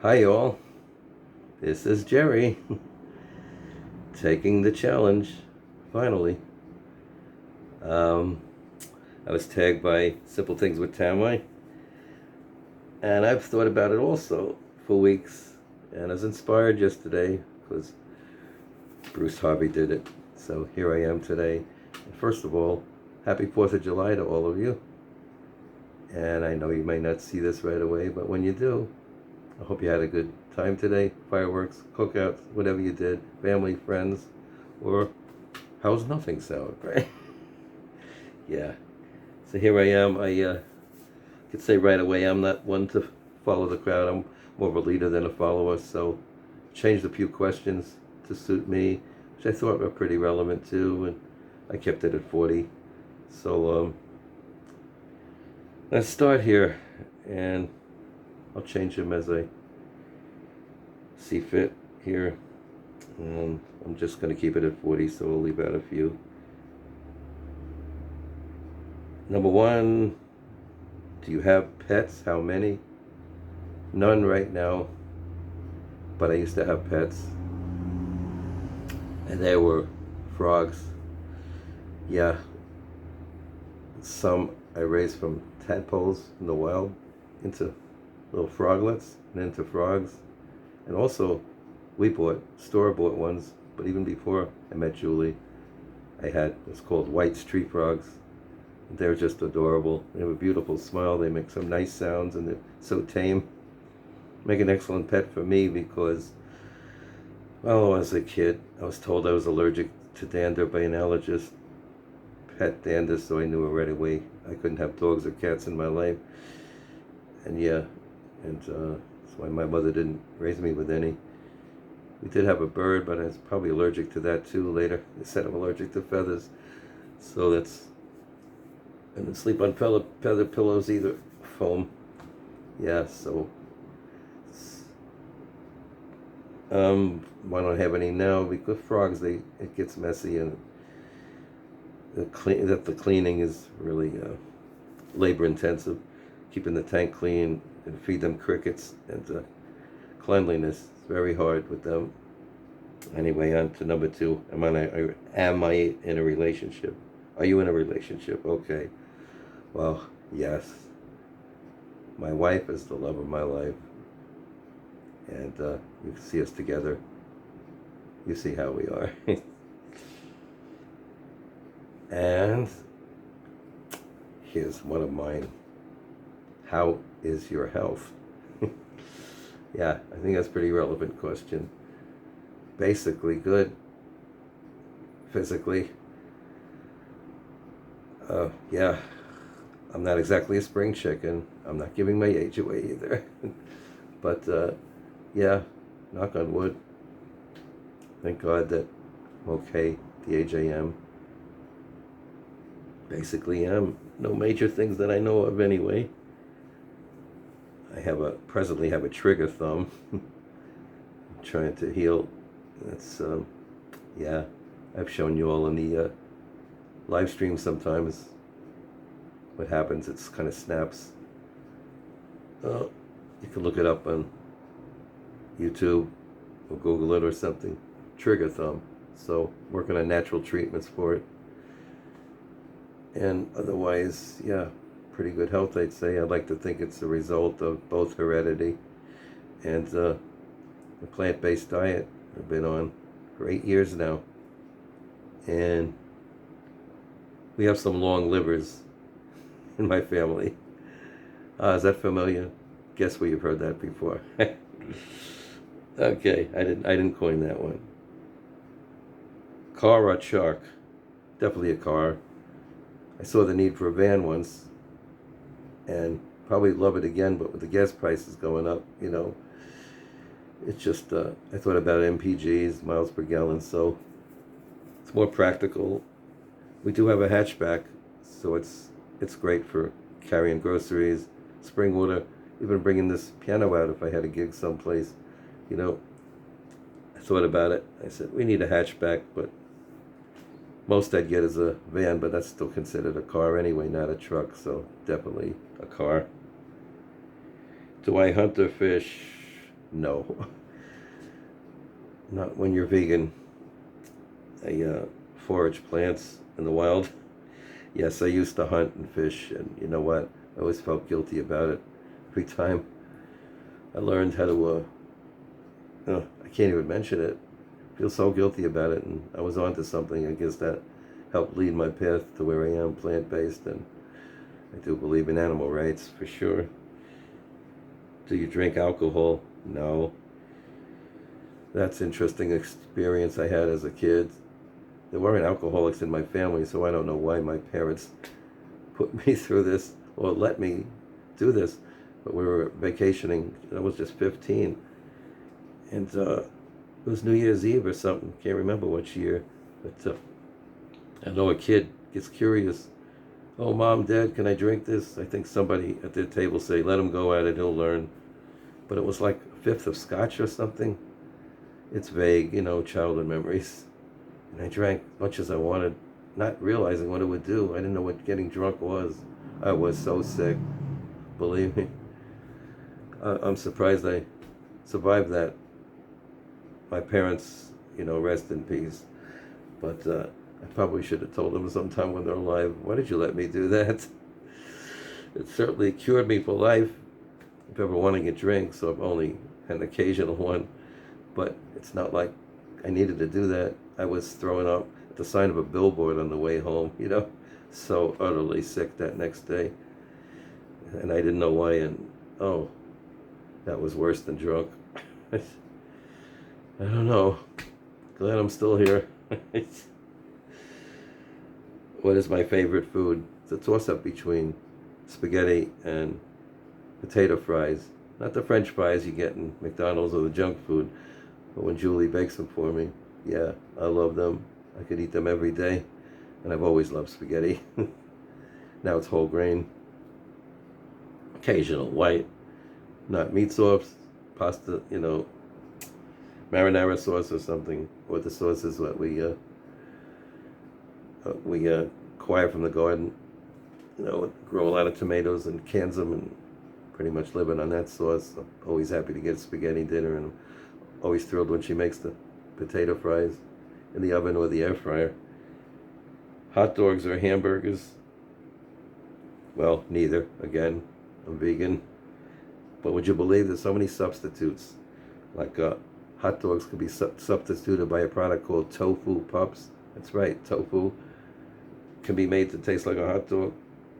Hi, all. This is Jerry taking the challenge. Finally, um, I was tagged by Simple Things with Tamai, and I've thought about it also for weeks. And I was inspired yesterday because Bruce Harvey did it. So here I am today. And first of all, happy 4th of July to all of you. And I know you may not see this right away, but when you do, I hope you had a good time today. Fireworks, cookouts, whatever you did, family, friends, or how's nothing sound, right? Yeah. So here I am. I could say right away I'm not one to follow the crowd. I'm more of a leader than a follower. So changed a few questions to suit me, which I thought were pretty relevant too, and I kept it at 40. So let's start here, and I'll change them as I see fit here. I'm just going to keep it at 40, so I'll leave out a few. Number one, do you have pets? How many? None right now, but I used to have pets, and they were frogs. Yeah, some I raised from tadpoles in the wild into little froglets and into frogs. And also, we bought store-bought ones, but even before I met Julie, I had what's called white street frogs. They're just adorable. They have a beautiful smile. They make some nice sounds, and they're so tame. Make an excellent pet for me because, well, as a kid, I was told I was allergic to dander by an allergist, pet dander, so I knew right away I couldn't have dogs or cats in my life. And yeah, and that's why my mother didn't raise me with any. We did have a bird, but I was probably allergic to that too later. They said I'm allergic to feathers. So that's, I didn't sleep on feather pillows either, foam. Yeah, so I don't have any now because frogs, it gets messy, and the cleaning is really labor intensive. Keeping the tank clean and feed them crickets, and cleanliness is very hard with them. Anyway, on to number two. Am I in a relationship? Are you in a relationship? Okay. Well, yes. My wife is the love of my life, and you can see us together. You see how we are. And here's one of mine. How is your health? Yeah, I think that's a pretty relevant question. Basically good. Physically, yeah, I'm not exactly a spring chicken. I'm not giving my age away either. But yeah, knock on wood. Thank God that I'm okay at the age I am. Basically am. No major things that I know of anyway. Presently have a trigger thumb. I'm trying to heal. That's yeah. I've shown you all in the live stream sometimes what happens. It's kind of snaps. You can look it up on YouTube or Google it or something. Trigger thumb. So working on natural treatments for it. And otherwise, yeah, pretty good health, I'd say. I'd like to think it's a result of both heredity and the plant-based diet I've been on for 8 years now. And we have some long livers in my family. Is that familiar? Guess where you've heard that before. Okay, I didn't coin that one. Car or truck? Definitely a car. I saw the need for a van once, and probably love it again, but with the gas prices going up, it's just, I thought about MPGs, miles per gallon, so it's more practical. We do have a hatchback, so it's great for carrying groceries, spring water, even bringing this piano out if I had a gig someplace. I thought about it. I said, we need a hatchback, but most I'd get is a van, but that's still considered a car anyway, not a truck, so definitely a car. Do I hunt or fish? No, not when you're vegan. I forage plants in the wild. Yes, I used to hunt and fish, and you know what? I always felt guilty about it. Every time I learned how to, I can't even mention it. I feel so guilty about it, and I was onto something. I guess that helped lead my path to where I am, plant-based, and I do believe in animal rights for sure. Do you drink alcohol? No. That's interesting experience I had as a kid. There weren't alcoholics in my family, so I don't know why my parents put me through this or let me do this. But we were vacationing. I was just 15, and it was New Year's Eve or something. Can't remember which year, but I know a kid gets curious. Oh, Mom, Dad, can I drink this? I think somebody at their table say, let him go at it, he'll learn. But it was like a fifth of scotch or something. It's vague, childhood memories. And I drank as much as I wanted, not realizing what it would do. I didn't know what getting drunk was. I was so sick, believe me. I'm surprised I survived that. My parents, rest in peace. But I probably should have told them sometime when they're alive, why did you let me do that? It certainly cured me for life. If ever wanting a drink, so I've only had an occasional one. But it's not like I needed to do that. I was throwing up at the sign of a billboard on the way home, so utterly sick that next day. And I didn't know why, and oh, that was worse than drunk. I don't know. Glad I'm still here. What is my favorite food? It's a toss-up between spaghetti and potato fries. Not the French fries you get in McDonald's or the junk food, but when Julie bakes them for me, yeah, I love them. I could eat them every day, and I've always loved spaghetti. Now it's whole grain, occasional white, not meat sauce, pasta, marinara sauce or something, or the sauces that we acquire from the garden. Grow a lot of tomatoes and cans them, and pretty much living on that sauce. I'm always happy to get spaghetti dinner, and I'm always thrilled when she makes the potato fries in the oven or the air fryer. Hot dogs or hamburgers? Well, neither. Again, I'm vegan. But would you believe there's so many substitutes? Like hot dogs could be substituted by a product called tofu pups. That's right, tofu can be made to taste like a hot dog.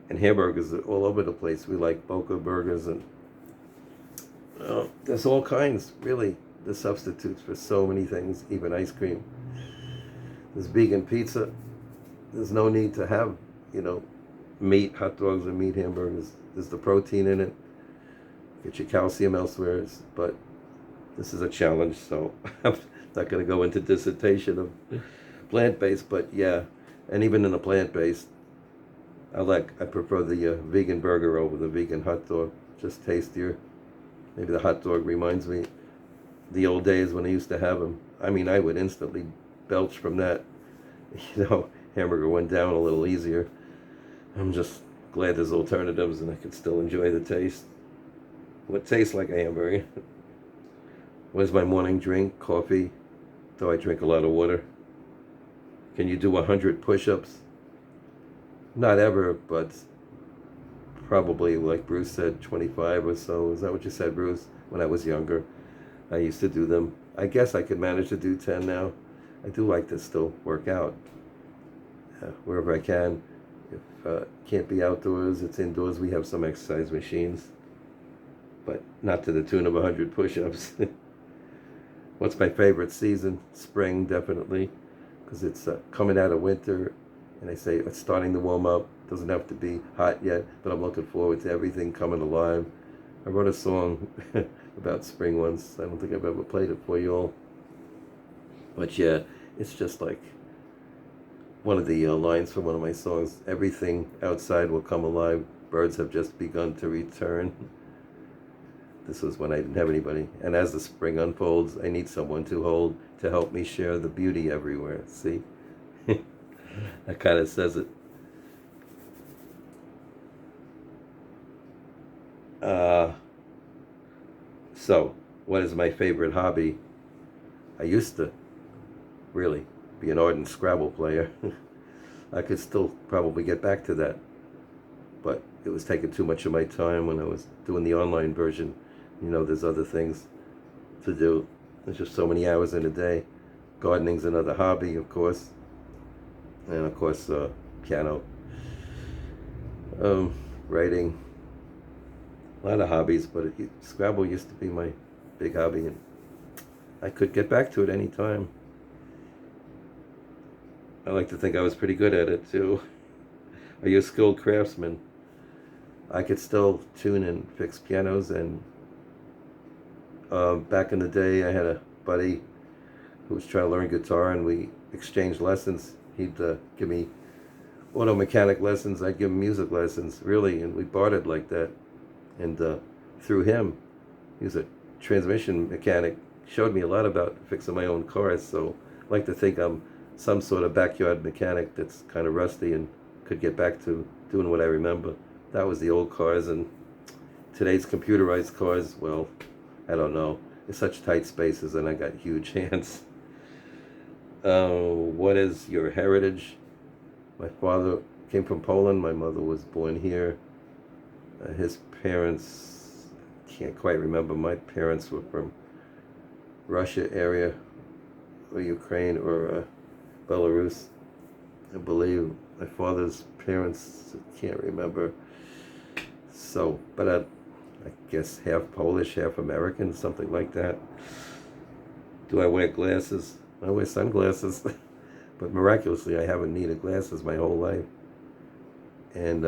And hamburgers are all over the place. We like Boca burgers, and there's all kinds, really. The substitutes for so many things, even ice cream. There's vegan pizza. There's no need to have, meat, hot dogs, and meat hamburgers. There's the protein in it. Get your calcium elsewhere. But this is a challenge, so I'm not going to go into dissertation of plant-based. But yeah, and even in the plant-based, I prefer the vegan burger over the vegan hot dog. Just tastier. Maybe the hot dog reminds me the old days when I used to have them. I mean, I would instantly belch from that. Hamburger went down a little easier. I'm just glad there's alternatives and I can still enjoy the taste. What tastes like a hamburger? What is my morning drink? Coffee, though I drink a lot of water. Can you do 100 push-ups? Not ever, but probably, like Bruce said, 25 or so. Is that what you said, Bruce? When I was younger, I used to do them. I guess I could manage to do 10 now. I do like to still work out wherever I can. If can't be outdoors, it's indoors. We have some exercise machines, but not to the tune of 100 push-ups. What's my favorite season? Spring, definitely, because it's coming out of winter, and I say it's starting to warm up. Doesn't have to be hot yet, but I'm looking forward to everything coming alive. I wrote a song about spring once. I don't think I've ever played it for you all. But yeah, it's just like one of the lines from one of my songs. Everything outside will come alive. Birds have just begun to return. This was when I didn't have anybody. And as the spring unfolds, I need someone to hold to help me share the beauty everywhere. See? That kind of says it. So, what is my favorite hobby? I used to really be an ardent Scrabble player. I could still probably get back to that, but it was taking too much of my time when I was doing the online version. There's other things to do. There's just so many hours in a day. Gardening's another hobby, of course, and of course, piano, writing, a lot of hobbies. But Scrabble used to be my big hobby, and I could get back to it anytime. I like to think I was pretty good at it too. Are you a skilled craftsman? I could still tune and fix pianos, and back in the day, I had a buddy who was trying to learn guitar, and we exchanged lessons. He'd give me auto mechanic lessons, I'd give him music lessons, really, and we bartered like that. And through him, he was a transmission mechanic, showed me a lot about fixing my own cars. So I like to think I'm some sort of backyard mechanic that's kind of rusty and could get back to doing what I remember. That was the old cars, and today's computerized cars, well, I don't know. It's such tight spaces, and I got huge hands. What is your heritage? My father came from Poland. My mother was born here. His parents, can't quite remember. My parents were from Russia area, or Ukraine, or Belarus, I believe. My father's parents, can't remember. So, but I guess half Polish, half American, something like that. Do I wear glasses? I wear sunglasses, but miraculously I haven't needed glasses my whole life. And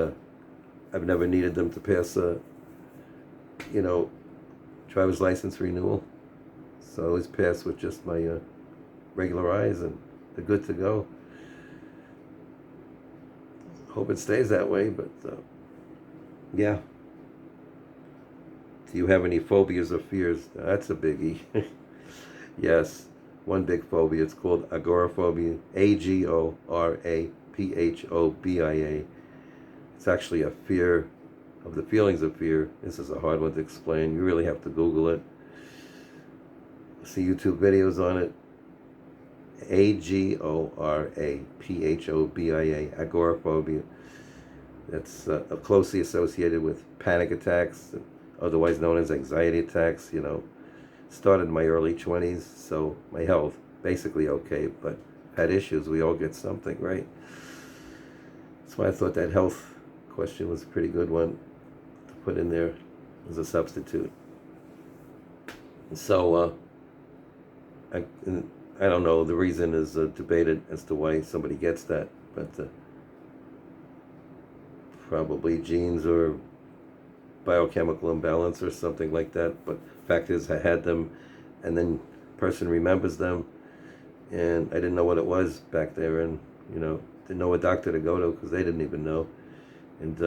I've never needed them to pass driver's license renewal. So I always pass with just my regular eyes, and they're good to go. Hope it stays that way, but yeah. Do you have any phobias or fears? That's a biggie. Yes, one big phobia. It's called agoraphobia. Agoraphobia. It's actually a fear of the feelings of fear. This is a hard one to explain. You really have to Google it. See YouTube videos on it. Agoraphobia. Agoraphobia. That's closely associated with panic attacks, otherwise known as anxiety attacks. Started in my early 20s, so my health basically okay, but had issues. We all get something, right? That's why I thought that health question was a pretty good one to put in there as a substitute. So I don't know. The reason is debated as to why somebody gets that, but probably genes or biochemical imbalance or something like that. But fact is, I had them, and then person remembers them, and I didn't know what it was back there, and didn't know what doctor to go to because they didn't even know, and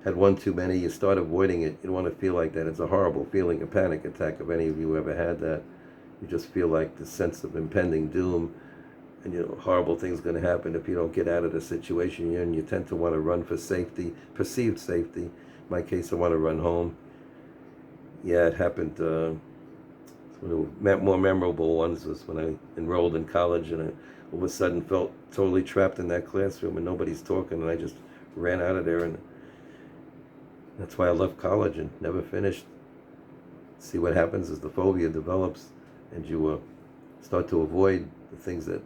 had one too many. You start avoiding it. You don't want to feel like that. It's a horrible feeling, a panic attack. If any of you ever had that, you just feel like the sense of impending doom, and horrible things going to happen if you don't get out of the situation you're in. You tend to want to run for safety, perceived safety. In my case, I want to run home. Yeah, it happened. One of the more memorable ones was when I enrolled in college, and I all of a sudden felt totally trapped in that classroom, and nobody's talking, and I just ran out of there, and that's why I left college and never finished. See what happens as the phobia develops, and you start to avoid the things that,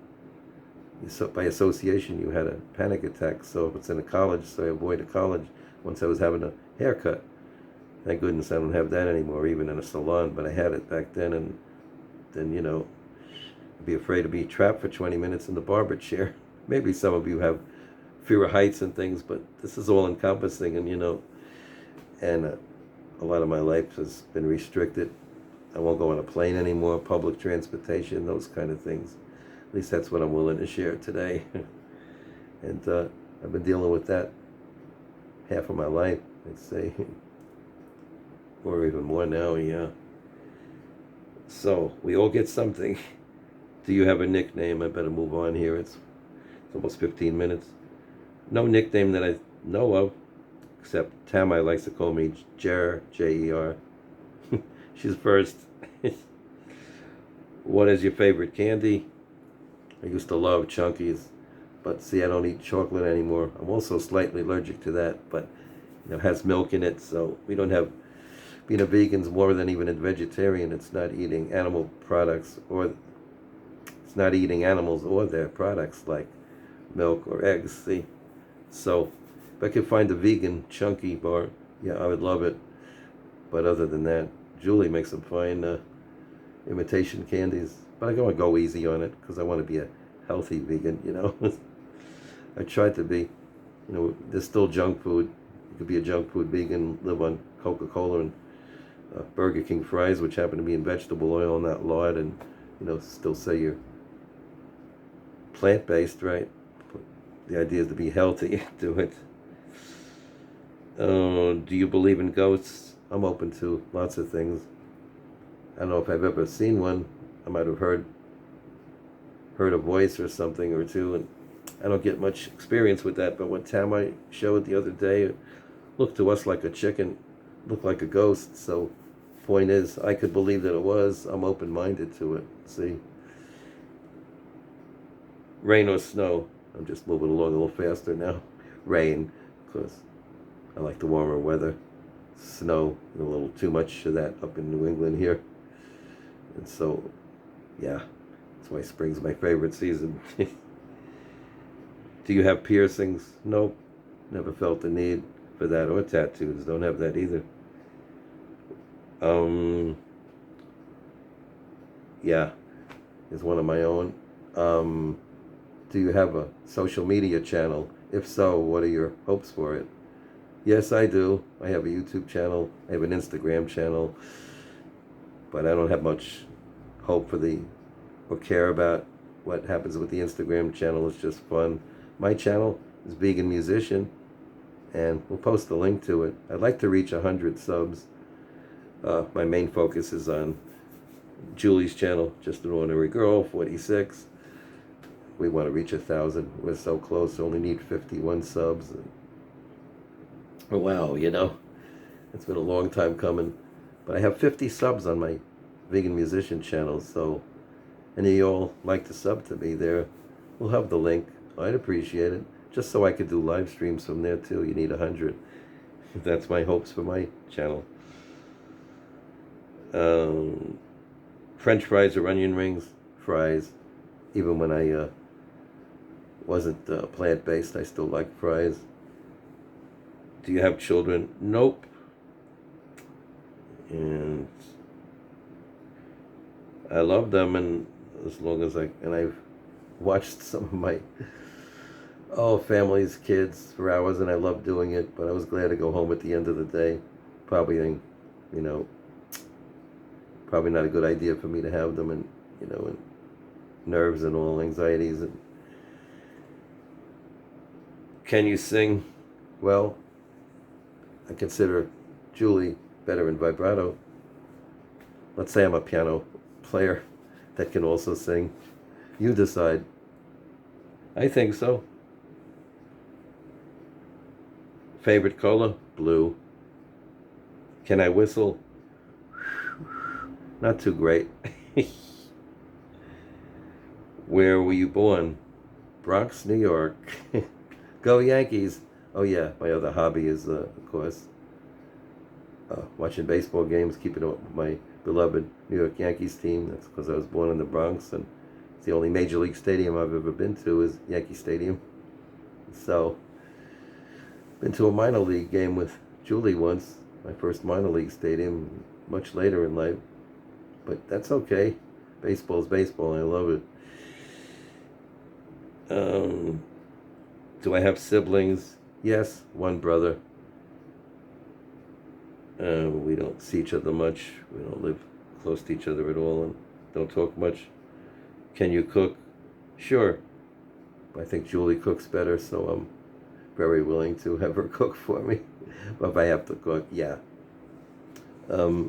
by association, you had a panic attack. So if it's in a college, so I avoided college. Once I was having a haircut. Thank goodness I don't have that anymore, even in a salon, but I had it back then, and then, I'd be afraid to be trapped for 20 minutes in the barber chair. Maybe some of you have fear of heights and things, but this is all encompassing, and, and a lot of my life has been restricted. I won't go on a plane anymore, public transportation, those kind of things. At least that's what I'm willing to share today. And I've been dealing with that half of my life, I'd say. Or even more now, yeah. So, we all get something. Do you have a nickname? I better move on here. It's almost 15 minutes. No nickname that I know of, except Tamai likes to call me Jer, J-E-R. She's first. What is your favorite candy? I used to love Chunkies, but see, I don't eat chocolate anymore. I'm also slightly allergic to that, but it has milk in it, so we don't have. Being a vegan's more than even a vegetarian. It's not eating animal products, or it's not eating animals or their products like milk or eggs. See, so if I could find a vegan chunky bar, yeah, I would love it. But other than that, Julie makes some fine imitation candies. But I want to go easy on it because I want to be a healthy vegan. I tried to be. There's still junk food. You could be a junk food vegan, live on Coca-Cola and Burger King fries, which happen to be in vegetable oil, not lard, and still say you're plant-based, right? But the idea is to be healthy. Do it. Do you believe in ghosts? I'm open to lots of things. I don't know if I've ever seen one. I might have heard a voice or something or two, and I don't get much experience with that. But what Tam I showed the other day, it looked to us like a chicken, looked like a ghost. So, point is, I could believe that it was. I'm open-minded to it. See, rain or snow. I'm just moving along a little faster now. Rain, because I like the warmer weather. Snow, a little too much of that up in New England here. And so, yeah, that's why spring's my favorite season. Do you have piercings? Nope. Never felt the need for that, or tattoos. Don't have that either. Yeah, is one of my own. Do you have a social media channel? If so, what are your hopes for it? Yes, I do. I have a YouTube channel. I have an Instagram channel. But I don't have much hope for or care about what happens with the Instagram channel. It's just fun. My channel is Vegan Musician, and we'll post a link to it. I'd like to reach 100 subs. My main focus is on Julie's channel, Just an Ordinary Girl, 46. We want to reach 1,000. We're so close. Only need 51 subs. Wow, it's been a long time coming. But I have 50 subs on my Vegan Musician channel, so any of y'all like to sub to me there, we'll have the link. I'd appreciate it. Just so I could do live streams from there too. You need 100. That's my hopes for my channel. French fries or onion rings? Fries. Even when I wasn't plant-based, I still like fries. Do you have children? Nope. And I love them, and as long as I've watched some of my family's kids for hours, and I love doing it, but I was glad to go home at the end of the day. Probably not a good idea for me to have them, and and nerves and all, anxieties. And can you sing? Well, I consider Julie better in vibrato. Let's say I'm a piano player that can also sing. You decide. I think so. Favorite color? Blue. Can I whistle? Not too great. Where were you born? Bronx, New York. Go Yankees. Oh yeah, my other hobby is, of course, watching baseball games, keeping up with my beloved New York Yankees team. That's because I was born in the Bronx, and it's the only major league stadium I've ever been to is Yankee Stadium. So, been to a minor league game with Julie once, my first minor league stadium, much later in life. But that's okay. Baseball's baseball, and I love it. Do I have siblings? Yes, one brother. We don't see each other much. We don't live close to each other at all, and don't talk much. Can you cook? Sure. I think Julie cooks better, so I'm very willing to have her cook for me. But if I have to cook, yeah. I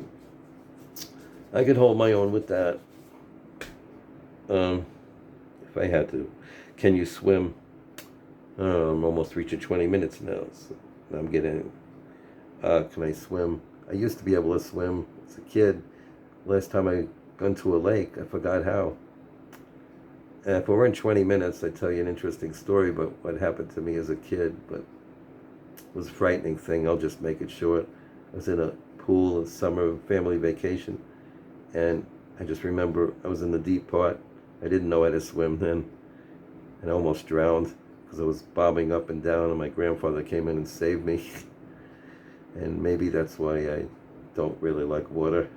could hold my own with that. If I had to. Can you swim? I'm almost reaching 20 minutes now, so I'm getting. Can I swim? I used to be able to swim as a kid, last time I gone to a lake, I forgot how. And if we're in 20 minutes, I'd tell you an interesting story about what happened to me as a kid, but it was a frightening thing. I'll just make it short. I was in a pool in summer family vacation, and I just remember I was in the deep part. I didn't know how to swim then, and I almost drowned because I was bobbing up and down, and my grandfather came in and saved me. And maybe that's why I don't really like water.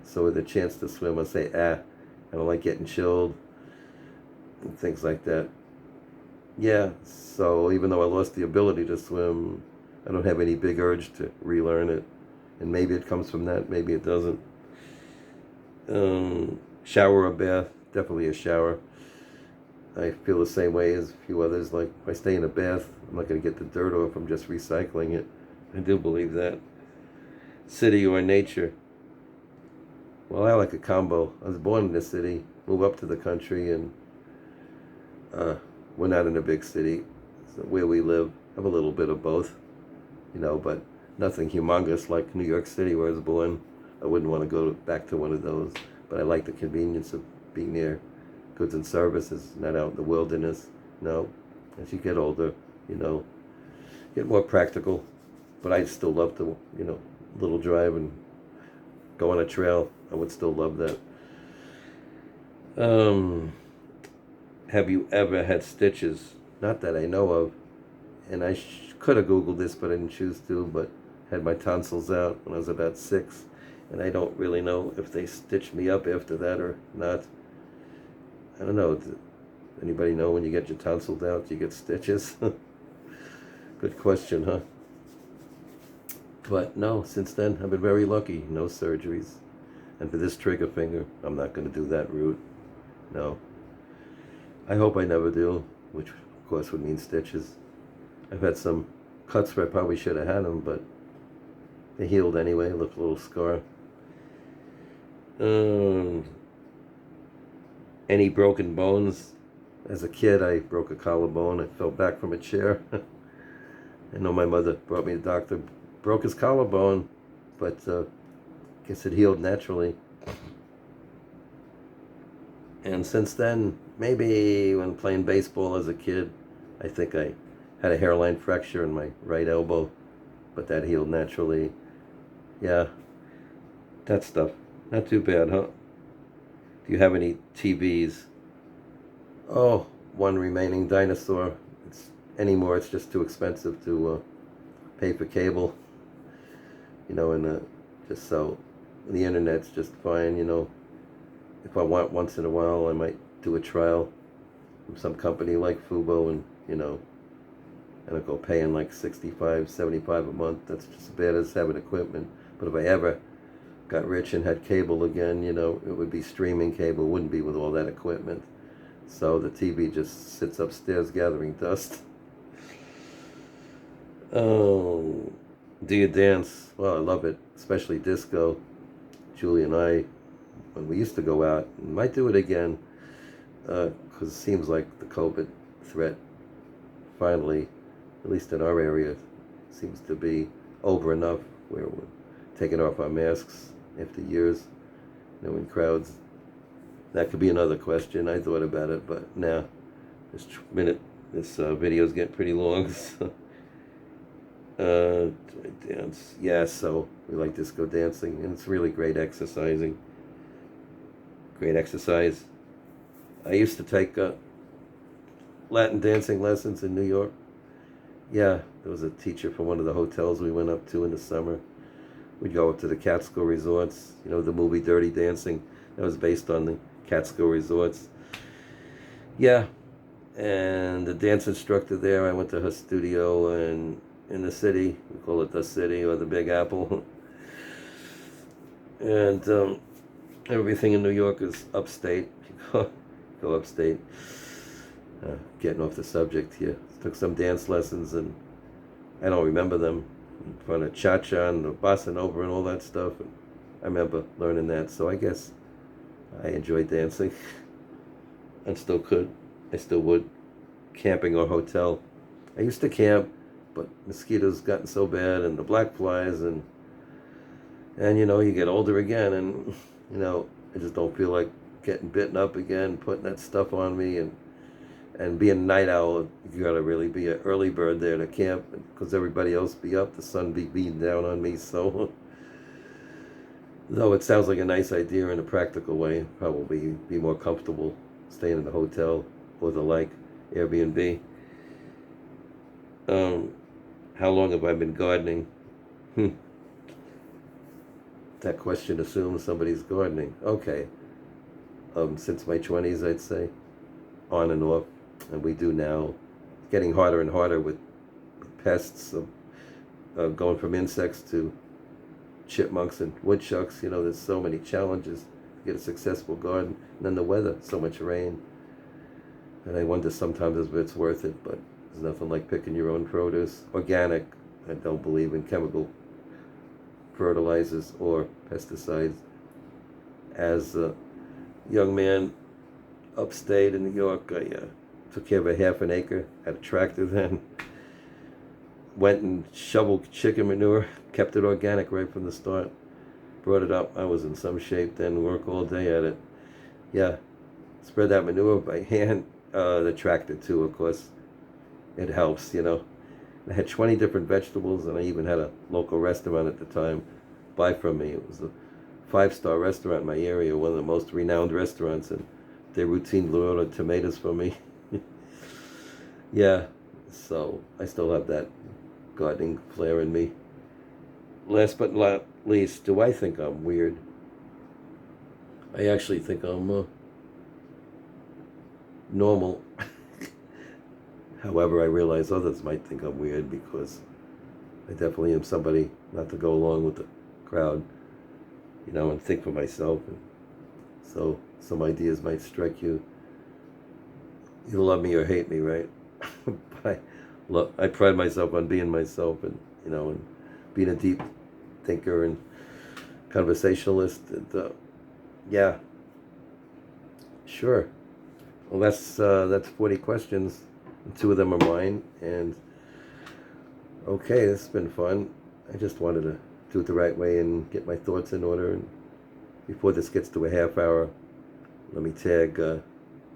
So with a chance to swim, I say, I don't like getting chilled and things like that. Yeah, so even though I lost the ability to swim, I don't have any big urge to relearn it. And maybe it comes from that, maybe it doesn't. Shower or bath, definitely a shower. I feel the same way as a few others. Like, if I stay in a bath, I'm not going to get the dirt off, I'm just recycling it. I do believe that. City or nature? Well, I like a combo. I was born in the city, moved up to the country, and we're not in a big city. So where we live, have a little bit of both, but nothing humongous like New York City where I was born. I wouldn't want to go back to one of those, but I like the convenience of being near goods and services, not out in the wilderness. No, as you get older, get more practical. But I still love to, little drive and go on a trail. I would still love that. Have you ever had stitches? Not that I know of. And I could have Googled this, but I didn't choose to. But had my tonsils out when I was about 6. And I don't really know if they stitched me up after that or not. I don't know. Anybody know when you get your tonsils out, you get stitches? Good question, huh? But no, since then, I've been very lucky. No surgeries. And for this trigger finger, I'm not going to do that route. No. I hope I never do, which of course would mean stitches. I've had some cuts where I probably should have had them, but they healed anyway. Look, a little scar. Any broken bones? As a kid, I broke a collarbone. I fell back from a chair. I know my mother brought me to the doctor. Broke his collarbone, but guess it healed naturally. And since then, maybe when playing baseball as a kid, I think I had a hairline fracture in my right elbow, but that healed naturally. Yeah, that stuff. Not too bad, huh? Do you have any TVs? Oh, one remaining dinosaur. Anymore, it's just too expensive to pay for cable. And just so the internet's just fine. If I want once in a while, I might do a trial from some company like Fubo, and I'll go paying like $65, $75 a month. That's just as bad as having equipment. But if I ever got rich and had cable again, it would be streaming cable. It wouldn't be with all that equipment. So the TV just sits upstairs gathering dust. Oh, do you dance? Well, I love it, especially disco. Julie and I, when we used to go out, might do it again, because it seems like the COVID threat finally, at least in our area, seems to be over enough where we're taking off our masks after years, in crowds. That could be another question. I thought about it, but now, this video's getting pretty long. So. Dance. Yeah, so we like disco dancing, and it's really great exercising. Great exercise. I used to take Latin dancing lessons in New York. Yeah, there was a teacher from one of the hotels we went up to in the summer. We'd go up to the Catskill resorts. The movie Dirty Dancing. That was based on the Catskill resorts. Yeah, and the dance instructor there, I went to her studio, and in the city, we call it the city or the Big Apple. And everything in New York is upstate. You go upstate. Getting off the subject here. Took some dance lessons, and I don't remember them. In front of cha-cha and the bossa nova and all that stuff. And I remember learning that, so I guess I enjoyed dancing. And still could. I still would. Camping or hotel. I used to camp, but mosquitoes gotten so bad, and the black flies, and you get older again, and I just don't feel like getting bitten up again, putting that stuff on me, and being a night owl. You gotta really be an early bird there to camp, because everybody else be up, the sun be beating down on me. So, though it sounds like a nice idea in a practical way, probably be more comfortable staying in the hotel or the like, Airbnb. Um, how long have I been gardening? Hmm. That question assumes somebody's gardening. Okay. Since my 20s, I'd say, on and off. And we do now. It's getting harder and harder with pests, going from insects to chipmunks and woodchucks. There's so many challenges to get a successful garden. And then the weather, so much rain. And I wonder sometimes if it's worth it, but there's nothing like picking your own produce. Organic. I don't believe in chemical fertilizers or pesticides. As a young man upstate in New York, I took care of a half an acre, had a tractor then, went and shoveled chicken manure, kept it organic right from the start, brought it up. I was in some shape then, work all day at it. Yeah, spread that manure by hand, the tractor too, of course. It helps. I had 20 different vegetables, and I even had a local restaurant at the time buy from me. It was a 5-star restaurant in my area, one of the most renowned restaurants, and they routinely ordered tomatoes for me. Yeah, so I still have that gardening flair in me. Last but not least, do I think I'm weird? I actually think I'm normal. However, I realize others might think I'm weird, because I definitely am somebody not to go along with the crowd, and think for myself. And so some ideas might strike you. You love me or hate me, right? But I pride myself on being myself, and being a deep thinker and conversationalist. And yeah, sure. Well, that's 40 questions. 2 of them are mine, and okay, this has been fun. I just wanted to do it the right way and get my thoughts in order. And before this gets to a half hour, let me tag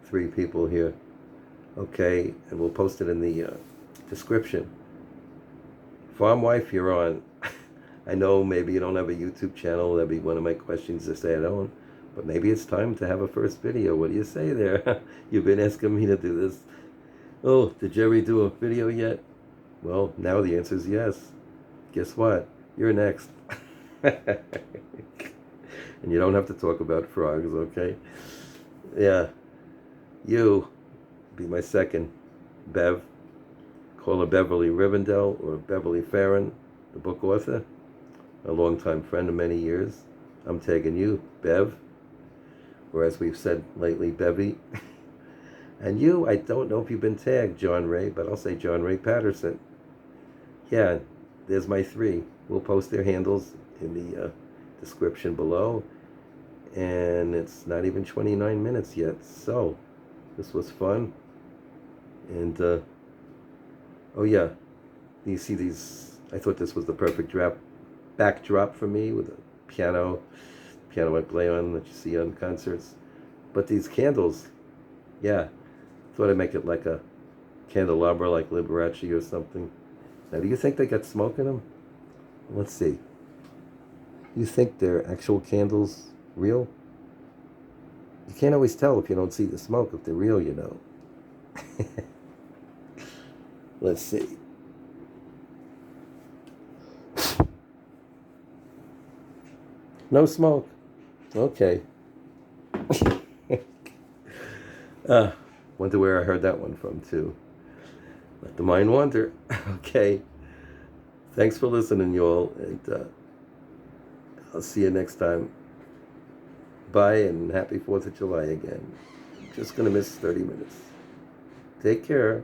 3 people here. Okay, and we'll post it in the description. Farm wife, you're on. I know maybe you don't have a YouTube channel. That'd be one of my questions to say I don't. But maybe it's time to have a first video. What do you say there? You've been asking me to do this. Oh, did Jerry do a video yet? Well, now the answer is yes. Guess what? You're next. And you don't have to talk about frogs, okay? Yeah. You be my second. Bev. Call her Beverly Rivendell or Beverly Farron, the book author, a longtime friend of many years. I'm tagging you, Bev, or as we've said lately, Bevy. And you, I don't know if you've been tagged, John Ray, but I'll say John Ray Patterson. Yeah, there's my 3. We'll post their handles in the description below. And it's not even 29 minutes yet. So, this was fun. And, oh yeah, you see these, I thought this was the perfect backdrop for me, with a piano I play on that you see on concerts. But these candles, yeah, thought I'd make it like a candelabra, like Liberace or something. Now, do you think they got smoke in them? Let's see. You think they're actual candles, real? You can't always tell if you don't see the smoke if they're real. Let's see. No smoke. Okay. Wonder where I heard that one from, too. Let the mind wander. Okay. Thanks for listening, y'all. And I'll see you next time. Bye, and happy 4th of July again. Just going to miss 30 minutes. Take care.